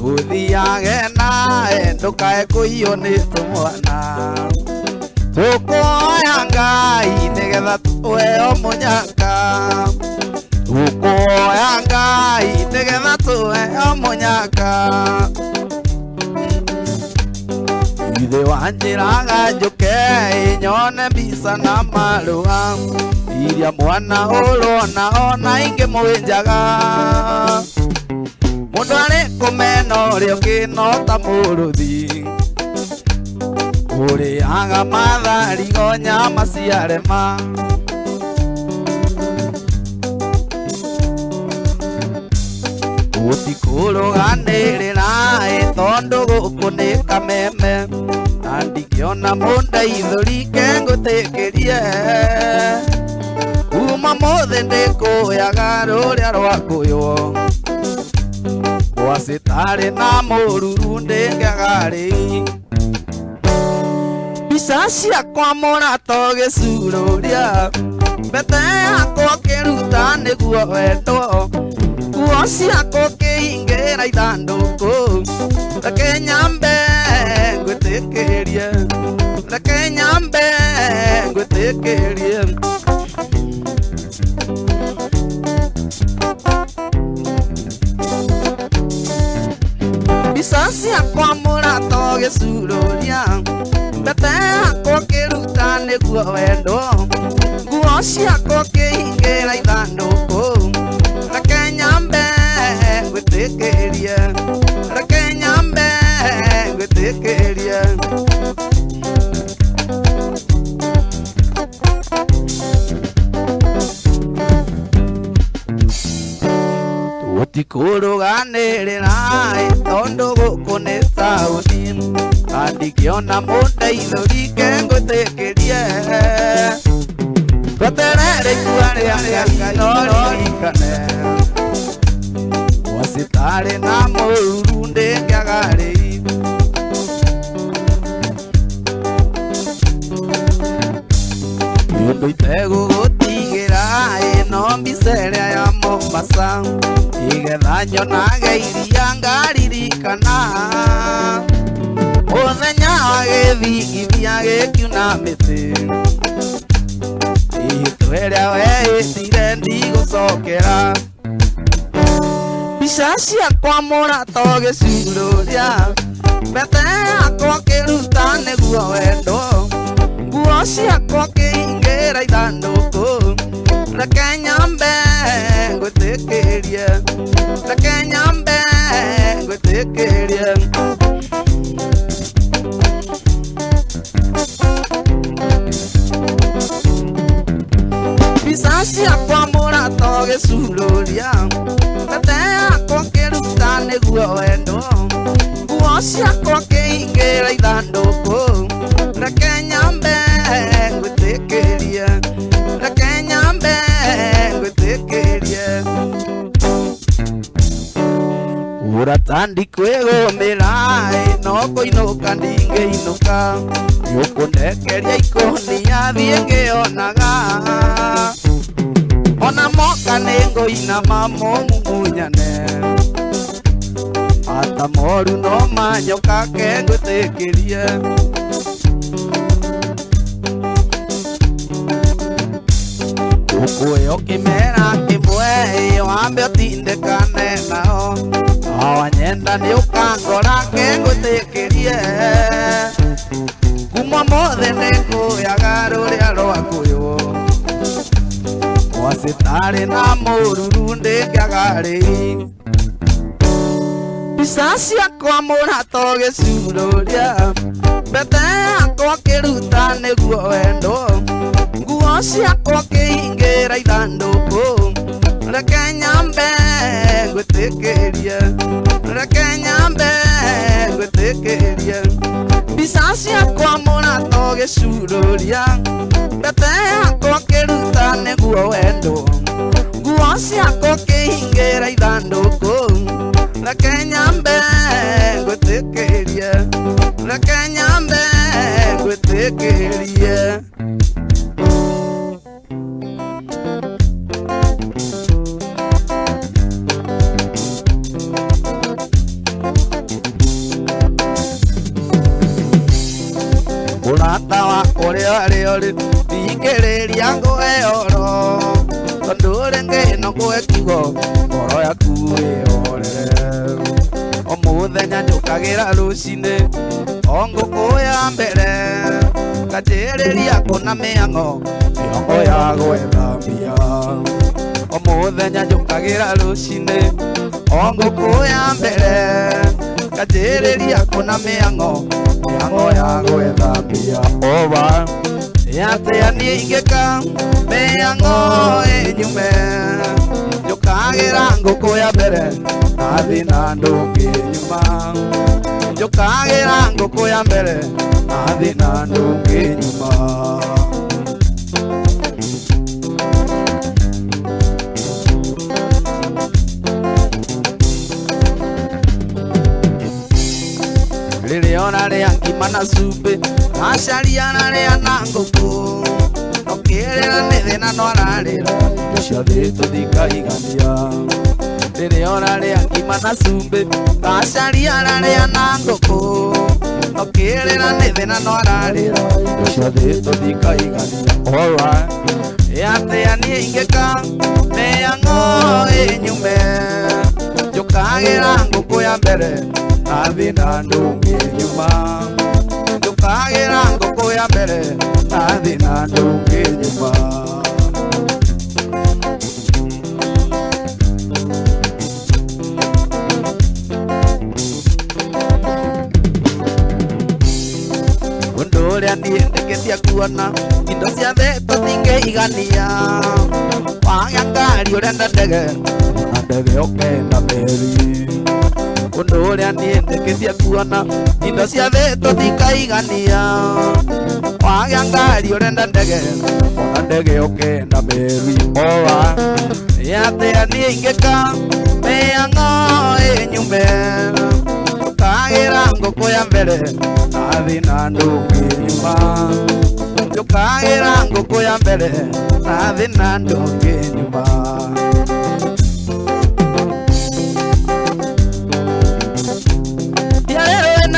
tuthiage nae ndukae kuiywo ni tumwana tukuoya Ngai nigetha tuheo munyaka tukuoya Ngai nigetha tuheo munyaka ithe wanjiraga njuke nyone mbica na marua iria mwana urona ona ingimwinjaga mundu ari kumena uria ukinota muruthi uriaga mathari nyama ciarema utikuruganirira tondu guku ni kameme na ndingiona mundaithuri ke ngutikirie kuma mothe ndikuyaga ruria rwakuywo wasitari na mururu ndingiagari mbica ciakwa mũrato gĩcururia mbete yakwa kĩruta nĩguo wendo nguo ciakwa kĩhingĩra ithandũkũ reke nyambe ngwĩtĩkĩrie reke nyambe ngwĩtĩkĩrie mbica ciakwa mũrato gĩcururia mbete yakwa kĩruta nĩguo wendo nguo ciakwa kĩhingĩra ithandũkũ reke nyambe ngwĩtĩkĩrie reke nyambe ngwĩtĩkĩrie tũtikũrũganĩrĩra tondũ gũkũ nĩ taũni ndingĩona mũndeithũri ke ngwĩtĩkĩrie tweterere ikua rĩa Ngai no ririkane citarĩ na mũruru ndĩngĩagarĩ nĩũndũ itegũgũtigĩra ĩno mbica ĩrĩa ya Mombasa igetha nyonage iria ngaririkana mũthenya wa gĩthigithia gĩkiuna mĩtĩ ihĩtwa ĩrĩa wehĩtire ndigũcokera mbica ciakwa mũrato gĩcururia mbete yakwa kĩruta nĩguo wendo nguo ciakwa kĩhingĩra ithandũkũ reke nyambe ngwĩtĩkĩrie reke nyambe ngwĩtĩkĩrie mbica ciakwa mũrato gĩcururia mbete yakwa kĩruta nĩguo wendo nguo ciakwa kĩhingĩra ithandũkũ reke nyambe ngwĩtĩkĩrie reke nyambe ngwĩtĩkĩrie ũratandi kwĩgũmĩra no kũinũka ndingĩinũka nĩũkũndekeria ikũnia thiĩ ngĩonaga ona moka nĩngũinama mũmumunyane ata moru no manyoka ke ngwĩtĩkĩrie ũkwĩyo kĩmera kĩmwe wambe ũtindĩkane nao wanyenda nĩũkangora ke ngwĩtĩkĩrie kuma mothe nĩngũyaga rũrĩa rwakũywo citarĩ na mũruru ndĩngĩagarĩ mbica ciakwa mũrato gĩcururia mbete yakwa kĩruta nĩguo wendo nguo ciakwa kĩhingĩra ithandũkũ reke nyambe ngwĩtĩkĩrie reke nyambe ngwĩtĩkĩrie mbica ciakwa mũrato gĩcururia mbete yakwa kĩruta nĩguo wendo nguo ciakwa kĩhingĩra ithandũkũ reke nyambe ngwĩtĩkĩrie reke nyambe ngwĩtĩkĩrie arĩ ũrĩ thikĩrĩria ngũhe ũhoro tondũ rĩngĩ no ngũhe kiugo ngoro yaku ĩhorere o mũthenya njũkagĩra rũcinĩ o ngũkũ ya mbere nganjĩrĩria kũna mĩhang'o mĩhang'o ya gwĩthambia o mũthenya njũkagĩra rũcinĩ o ngũkũ ya mbere nganjĩrĩria kũna mĩhang'o ya gwĩthambia ova atĩa niĩ ingĩka mĩhang'o ĩnyume njũkagĩra ngũkũ ya mbere nathi na ndũngĩ nyuma njũkagĩra ngũkũ ya mbere nathi na ndũngĩ nyuma rĩrĩa ona rĩa ngima na cumbĩ acaria na rĩa na ngũkũ okĩrĩra nĩ thĩna no ararĩra indo ciothe tũthikaigania rĩrĩa ona rĩa ngima na cumbĩ acaria na rĩa na ngũkũ okĩrĩra nĩ thĩna no ararĩra indo ciothe tũthikaigania atĩa niĩ ingĩka mĩhang'o ĩnyume njũkagĩra ngũkũ ya mbere nathi na ndũngĩ nyuma njũkagĩra ngũkũ ya mbere nathi na ndũngĩ nyuma ũndũ ũrĩa niĩ ndĩkĩtie kuona indo ciothe tũtingĩigania wagĩa ngari ũrenda ndege na ndege ũkenda meri ũndũ ũrĩa niĩ ndĩkĩtie kuona indo ciothe tũtikaigania wagĩa ngari ũrenda ndege ona ndege ũkenda meri ova atĩa niĩ ingĩka mĩhang'o ĩnyume njũkagĩra ngũkũ ya mbere nathi na ndũngĩ nyuma njũkagĩra ngũkũ ya mbere nathi na ndũngĩ nyuma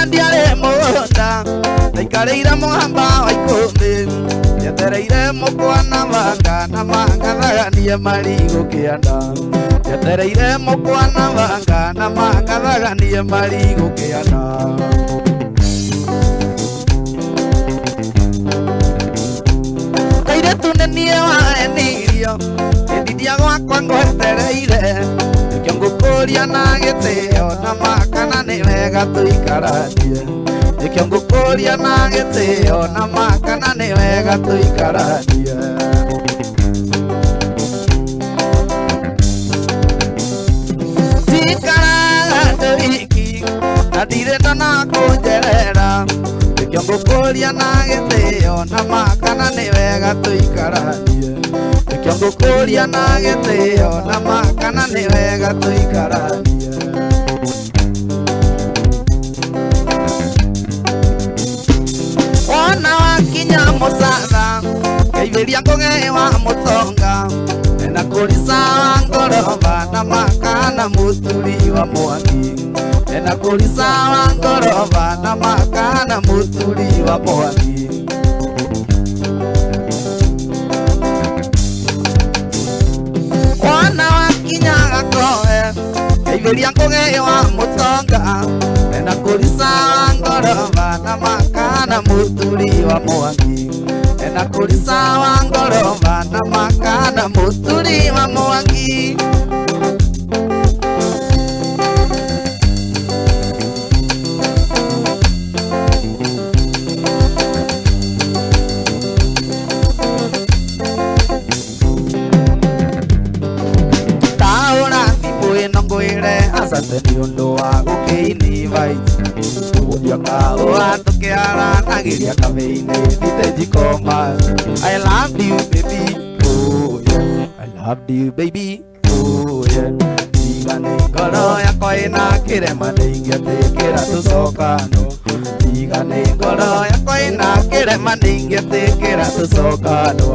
ndiarĩ mũgũnda ndaikarĩire mũhamba wa ikũmbĩ njetereire mũkwa na manga thaganie marigũ kĩanda njetereire mũkwa na manga thaganie marigũ kĩanda kairĩtu nĩ niĩ wahenirio hĩndithia gwakwa ngwetereire nĩkĩo ngũkũria na gĩtĩo na makana nĩ wega tũikaranie nĩkĩo ngũkũria na gĩtĩo na makana nĩ wega tũikaranie tikaraga ndĩ wiki na ndirĩ ndona kũnjerera nĩkĩo ngũkũria na gĩtĩo na makana nĩ wega tũikaranie nĩkĩo ngũkũria na gĩtĩo na makana nĩ wega tũikaranie wona wakinya mũcatha ngeithĩria ngũgĩ wa mũtonga na kũrica wa ngoroba na makana mũturi wa mwangi na kũrica wa ngoroba na makana mũturi wa mwangi wona wakinya gakoe ngeithĩria ngũgĩ wa mũtonga na kũrica wa ngoroba na makana mũturi wa mwangi na kũrica wa ngoroba na makana mũturi wa mwangi taũra thimũ ĩno ngwĩre acate nĩ ũndũ wa gũkĩinivite ũgũthiĩ kaũa tũkĩaranagĩria kabe-inĩ thitĩnji koma I love you baby oh yeah I love you baby oh yeah tigane ngoro yakwa ĩna kĩrema nĩingĩtĩkĩra tũcokano tigane ngoro yakwa ĩna kĩrema nĩingĩtĩkĩra tũcokano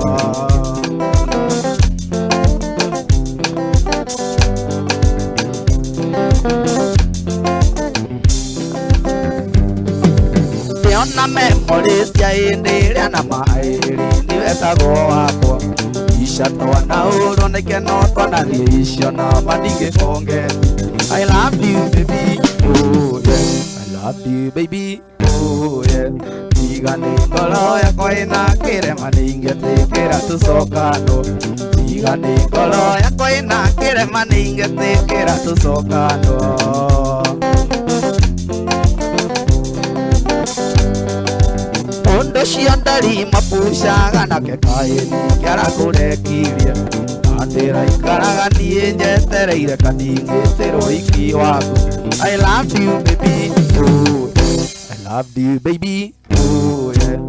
na memories ya ĩndĩ na maĩri nĩwetagwo wakwa ica twana ũroneke no twanathiĩ icio na madigĩkonge I love you baby oh yeah I love you baby oh yeah igane ngoro yakwa ĩna kĩrema nĩingĩtĩkĩra tũcokano igane ngoro yakwa ĩna kĩrema nĩingĩtĩkĩra tũcokano Ondo ciandari mapucaga na kekaĩni kĩarakũrekirie Andĩra ikaraga niĩ njetereire kaningĩtĩrwo iki waku I love you baby oh yeah. I love you baby oh yeah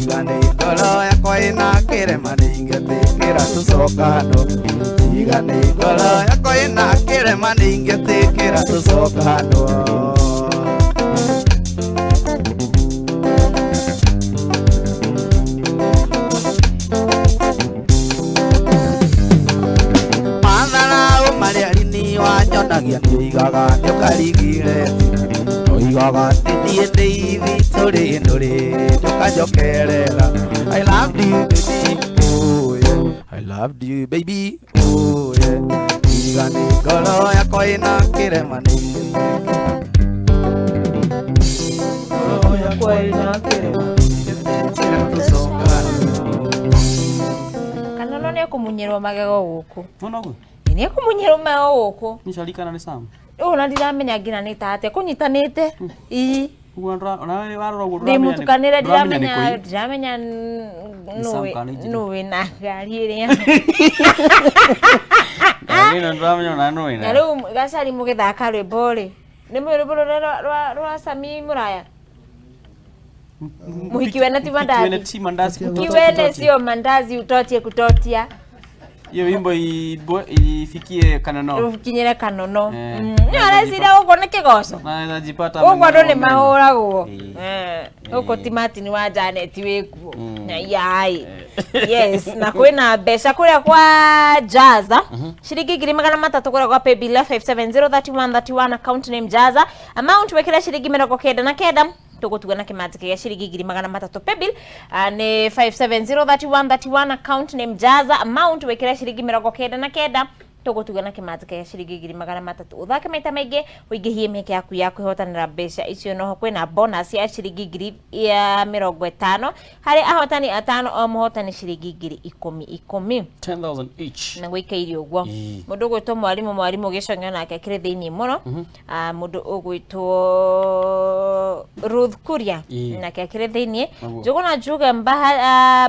Igane ngoro yakwa ĩna kĩrema nĩingĩtĩkĩra tũcokano Igane ngoro yakwa ĩna kĩrema nĩingĩtĩkĩra tũcokano wanyonagia nĩũigaga nĩũkarigire nĩũigaga niĩ ndĩ ithitũ rĩnũrĩ ndũkanjokerera I love you baby oh yeah I love you baby oh yeah igane ngoro yakwa ĩna kĩrema ngoro yakwa ĩna kĩrema Kanono nĩekũmunyĩrwo magego gũkũ Onogu nĩekũmunyĩrwo magego gũkũ Nishalikana ni Sam Ona ndiramenya nginya nĩ tate kũnyitanĩte ii Ona warora guo ndimutukanĩre ndiramenya nũĩ na ngari ĩrĩa na rĩu Gacari mũgĩthaka rwĩmbo rĩ nĩ rwĩmbo rwa Sami Mũraya Muhiki wene ti mandazi Muhiki wene sio mandazi utotie kutotia Iyo wimbo ifikie Kanono Ukinyire Kanono Nĩarecira gũkũ nĩ kĩgoco Na najipata Ũguo andũ nĩ mahũragwo Gũkũ ti Martin wa Janet wĩkuo Yai Yes na kwĩna mbeca kũrĩa kwa Jaza Ciringi 300 kũrĩa kwa Paybill 5703131 account name Jaza Amount wekĩra ciringi 99 tugutugana kimanzi kia ciringi 300 Paybill ni 5703131 account name Jaza amount wekira ciringi 99 tugutugana kimanzi kia ciringi 300 uthake maita maingi uingihie meke yaku ya kwihotanira mbeca icio no kwina bonus ya ciringi 50 hari ahotani atano o muhotani ciringi 10,000 each na gwikairio uguo mundu gwitwo mwarimu gicong'o nake kire thiini muno mundu ugwitwo Ruth Kuria nake kire thiini juguna juga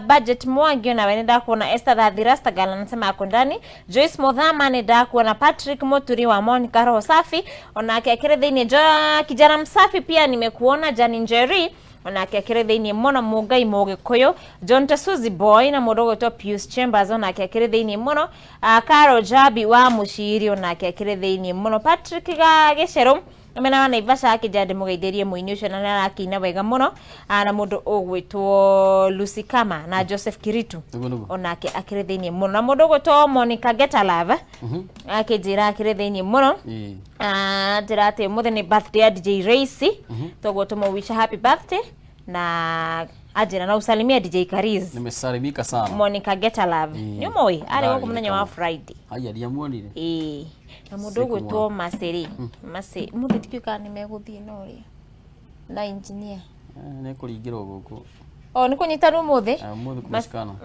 budget Mwangi na wene ndakuona Esther Dhathirasta gala nasema ako ndani Joyce Muthama ni ndakuona Patrick Muturi wa Monica Roho Safi onake kire thiini kijana msafi pia nimekuona Jani Njeri onake akire thiini muno Mugai Mugikuyu John Tasuzi Boy na mudogo to Pius Chambers onake akire thiini muno Carol Jabi wa Mushiri onake akire thiini muno Patrick Gacero amena wana Ivasha akijade mugeithĩrie muini ucio na arakina wega muno na mundu ugwitwo Lucy Kama na Joseph Kiritu onake akire thiini muno na mundu ugwitwo Monica Getalava akijira akire thiini muno tirate muthenya birthday ya DJ Racy togwo tumuwisha happy birthday na ajira na usalimia DJ Kariz nimesalimika sana Monica Getalava ni moi ari wako muthenya wa Friday aya ndiamuonire na mundu ugwitwo Maseri Mase mundu tikika nimeguthie no ria na engineer ne kuringirwo guku ni kunyitanu muthi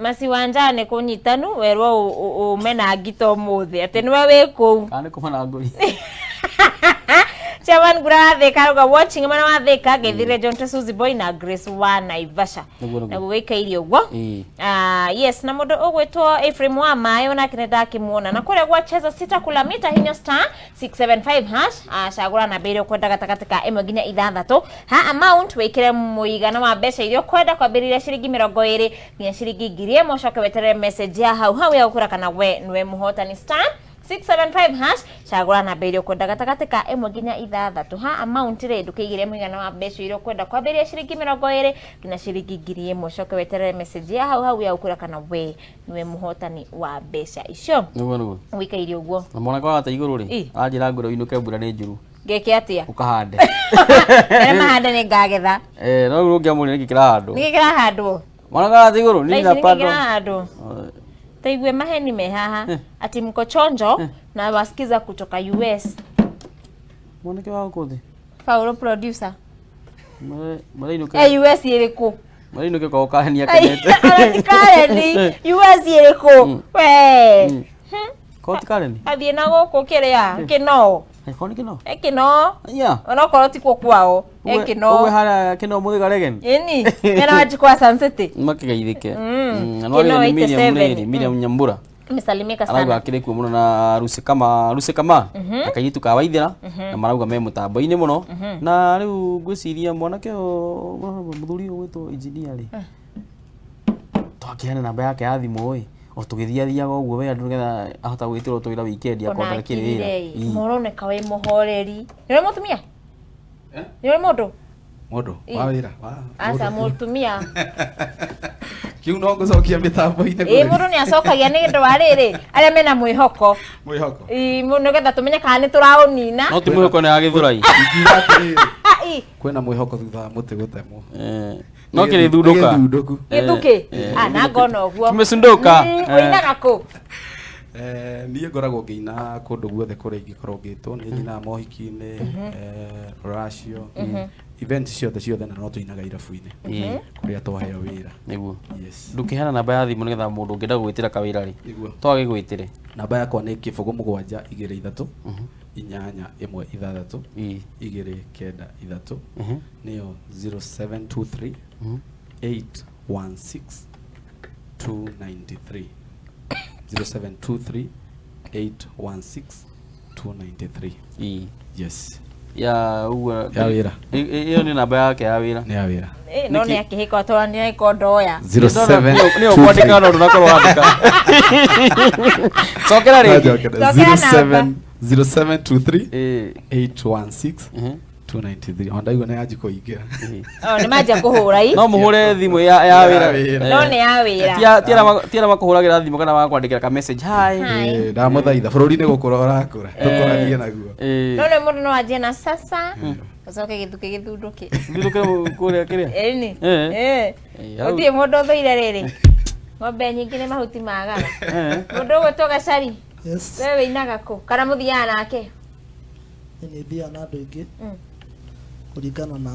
Masi wanja ne kunyitanu werwo umena ngito muthi ate niwe wiku kana kumana ngori Chaman Guratheka ruga watching mana watheka gethire John Tasuzi Boy na Grace wa Naivasha na gwikairie uguo yes na mundu ugwitwo Ephraim wa Mayo na kinenda kimuona na kure gwacheza sita kula mita hinyo star 675 hash cagura na mbere kwenda gatagatika imwe nginya ithathatũ ha amount wikire muigana wa mbeca irio kwenda kwambĩrĩria ciringi 20 nginya ciringi 1,000 coke weterere message ya hau ya gukura kana we nwe muhotani star 675 hash cagura na mbere kwenda gatagatika imwe nginya ithathatũ ha amount re ndukigire muigana wa mbeca irio kwenda kwambĩrĩria ciringi 20 nginya ciringi 1,000 coke weterere message ya hau ya gukura kana we nwe muhotani wa mbeca icio nugo wikairie uguo na mwana kwa ata iguru ri ajira ngoro inuke mbura ni njuru Ngeke atia. Ukahande. Mahanda nĩ ngagetha. No ũngĩamũrire nĩkĩ kĩrahandwo. Nĩkĩ kĩrahandwo. Mwana igũrũ nini na pando. Taigue maheni me haha ati mko chonjo na wasikiza kutoka US. Mwanake wako thi. Paulo producer. Marainuke. US iriku. Marainuke kwa ukahania kenete. Kareni US iriku. We. Koti Kareni. Athie na gũkũ kĩrĩa kĩno. Koni kino. Kĩno. Yeah. Ona korwo ti kwao. Kĩno. Uwe hara kino muthiga regen. Ini. Mena wajikwa Sun City. Makigeithike. Kino 87. Miriam Nyambura. Misalimika sana. Arauga akire kuo muno na Ruse kama akaitu ka waithira na marauga me mutambo-ini muno na riu ngwiciria mwanake muthuri gwitwo engineer ri twakiana namba yake ya thimu oi o tugithiathiaga uguo we andu nigetha ahota gwitirwo twira weekend akwambara kirira muroneka we muhoreri ni mutumia ni mundu wa wira asa mutumia kiu no ngucokia mitambo-ini mundu ni acokagia ni ndu wa riri aria mena mwihoko muno getha tumenye kana ni turaunina no ti mwihoko ni agithurai kwena mwihoko thutha wa muti gutemwo no kiri thunduka githuki na ngono guo tumesunduka uinaga ku niĩ ngoragwo ngĩina kũndũ guothe kũrĩa ingĩkorwo ngĩtwo nĩ nyinaga mohiki-inĩ rũracio event ciothe na no tũinaga irabu-inĩ kũrĩa twaheo wĩra nĩguo ndũkĩheana namba ya thimũ nĩgetha mũndũ ũngĩenda gũgwĩtĩra kawĩra rĩ twagĩgwĩtĩre namba yakwa nĩ 0723 inyanya 16 293 nĩyo 0723 816 293 0723 816 293 yes ya uwa ya wira iyo ni namba yake ya wira ni ya wira no ni akihika atwara ni ikondoya 07 ni okwandika no ndakoro andika sokera ri 0723 816 293 onda igo na yaji kuingira ni maja kuhura no muhure thimu ya wira no ni ya wira tiara makuhuragira thimu kana makwandikira ka message hi ndamuthaitha bururi-ini gukura urakura tukoranie naguo no ni mundu no ajie na sasa ucoke githunduke kuria kiria ini uthie mundu thuire riri ng'ombe nyingi ni mahuti magana mundu gwitoga cari we winaga ku kana muthiaga nake ni thia na andu ingi kuringana na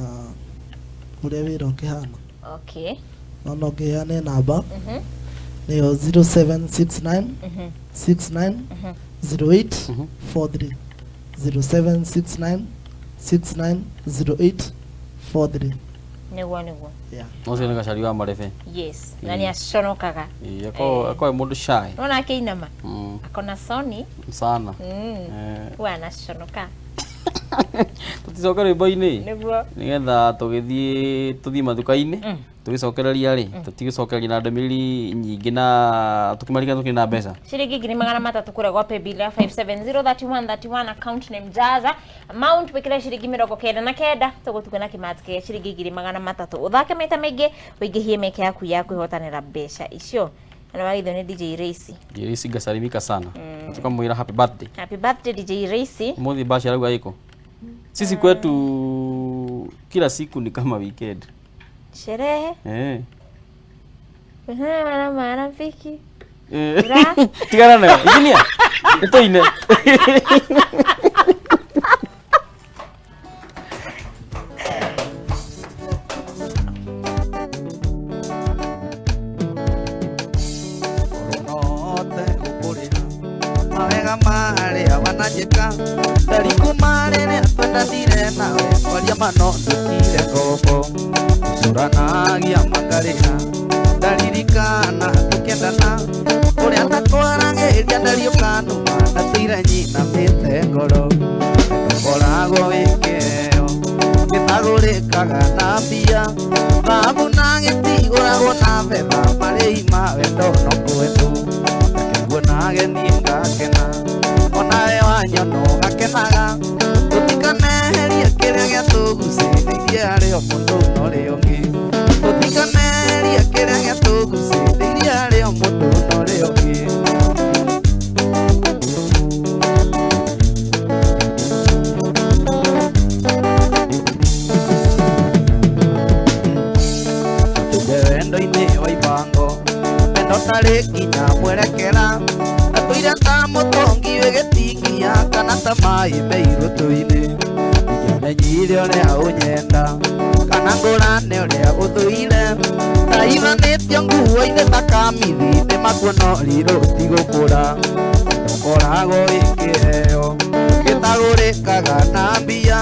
uria wira ukihana no ngiheane namba niyo 0769 69 08 43 0769 69 08 43 niguo no cio ni gacari wa marebe yes na ni aconokaga ako mundu shy nona akeinama akona soni sana wana aconoka tuticoke rwimbo-ini niguo nigetha tuthii mathuka-ini tugicokereria ri tutigicokereria na ndũmĩrĩri nyingĩ na tukimarika tukiri na mbeca ciringi 300 kure gwa paybill ya 5703131 account name Jaza amount wikira ciringi 99 tugutuka na kimati kia ciringi 300 uthake maita maingi uingihie meke yaku ya kwihotanira mbeca icio na waitho ni DJ Raisi ngasalimika sana tukamwira happy birthday DJ Raisi muthi bashi arauga iko sisi kwetu kila siku ni kama weekend sherehe na marafiki tigana nayo engineer itoine mawega marĩa wananjĩka ndariku marĩrĩa twendanire nawe kwaria mano ndutire ngombo cũranagia makarĩha ndaririkana tũkĩendana ũrĩa ndakwaragĩria ndariũka nũma ndatĩire nyinamĩte ngoro ngoragwo wĩkĩo gĩtagũrĩkaga na mbia thahabu na gĩtigũragwo na betha marĩhi ma wendo no kwendwo ngakĩguo nageni ngakena onawe wanyono gakenaga tũtikaneherie kĩrĩa gĩatũgucĩrĩirie arĩ o mũndũ norĩ ũngĩ tũtikaneherie kĩrĩa gĩatũgucĩrĩirie arĩ o mũndũ norĩ ũngĩ imeirwo tuine ingĩmenyire ũrĩa ũnyenda kana ngũrane ũrĩa ũthũire ndaithanĩtio nguo-inĩ ta kamithi nĩmakuona ũrirũ tigũkũra ũkoragwo wĩkĩheo gĩtagũrĩkaga na mbia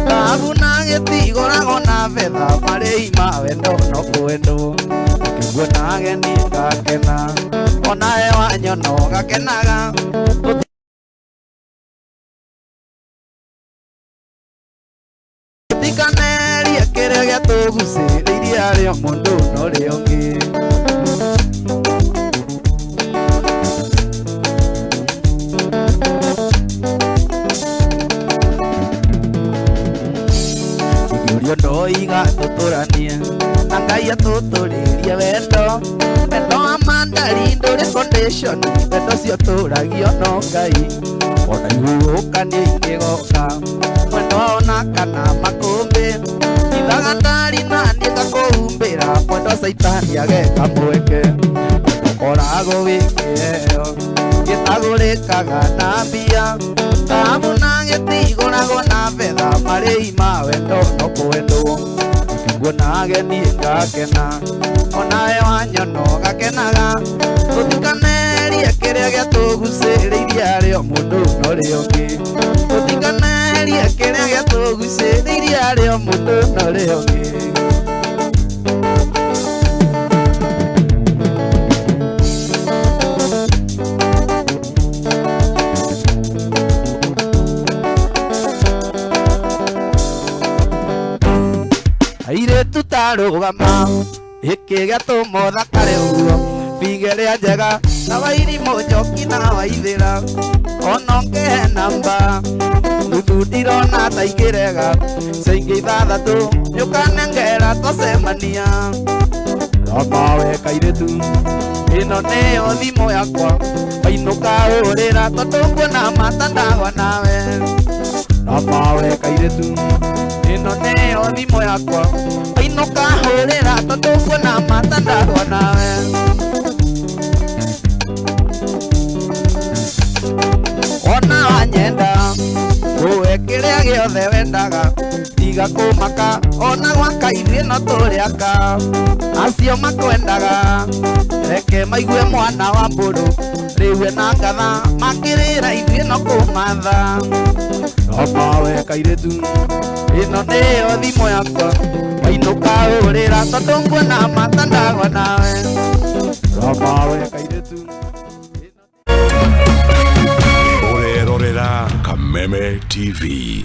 thahabu na gĩtigũragwo na betha marĩhi ma wendo no kwendwo ngĩguona ageni ngakena onawe wanyono gakenaga tikanerie kĩrĩa gĩatũgucĩrĩirie harĩ mũndũ na ũrĩa ũngĩ ingĩũrio ndoiga tũtũranie na Ngai atũtũrĩrie wendo wendo wa mandari ndũrĩ condition wendo cio tũragio no Ngai ona ihuhũkania ingĩgoka mwendo ona kana makũmbĩ ithaga ndari na niĩ ngakũhumbĩra mwendo caitani ageka mweke ũkoragwo wĩkĩheo gĩtagũrĩkaga na mbia thahabu na gĩtigũragwo na betha marĩhi ma wendo no kwendwo ngĩguona ageni ngakena onawe wanyono gakenaga tũtikanerie kĩrĩa gĩatũgucĩrĩirie harĩ o mũndũ na ũrĩa ũngĩ tũtikanerie kĩrĩa gĩatũgucĩrĩirie harĩ o mũndũ na ũrĩa ũngĩ airĩtu tarũgama gĩkĩ gĩatũmotha karĩ ũguo bigĩrĩa njega na wairimũ njoki na waithĩra ona ũngĩhe namba nuthu ndirona ta ingĩrega caingĩ ithathatũ njũkanengera twacemania ramawe kairĩtu ĩno nĩyo thimũ yakwa mainũka hũrĩra tondũ nguona mata ndagwa nawe ramawe kairĩtu ĩno nĩyo thimũ yakwa mainũka hũrĩra tondũ nguona mata ndagwa nawe ona wanyenda ũwe kĩrĩa gĩothe wendaga tiga kũmaka ona gwaka ithuĩ no tũrĩaka acio makwendaga reke maigue mwana wa mbũrũ rĩu ena ngatha makĩrĩra ithuĩ no kũmatha ramawe kairĩtu ĩno nĩyo thimũ yakwa mainũka hũrĩra tondũ nguona mata ndagwa nawe ramawe kairĩtu Orera Kameme TV.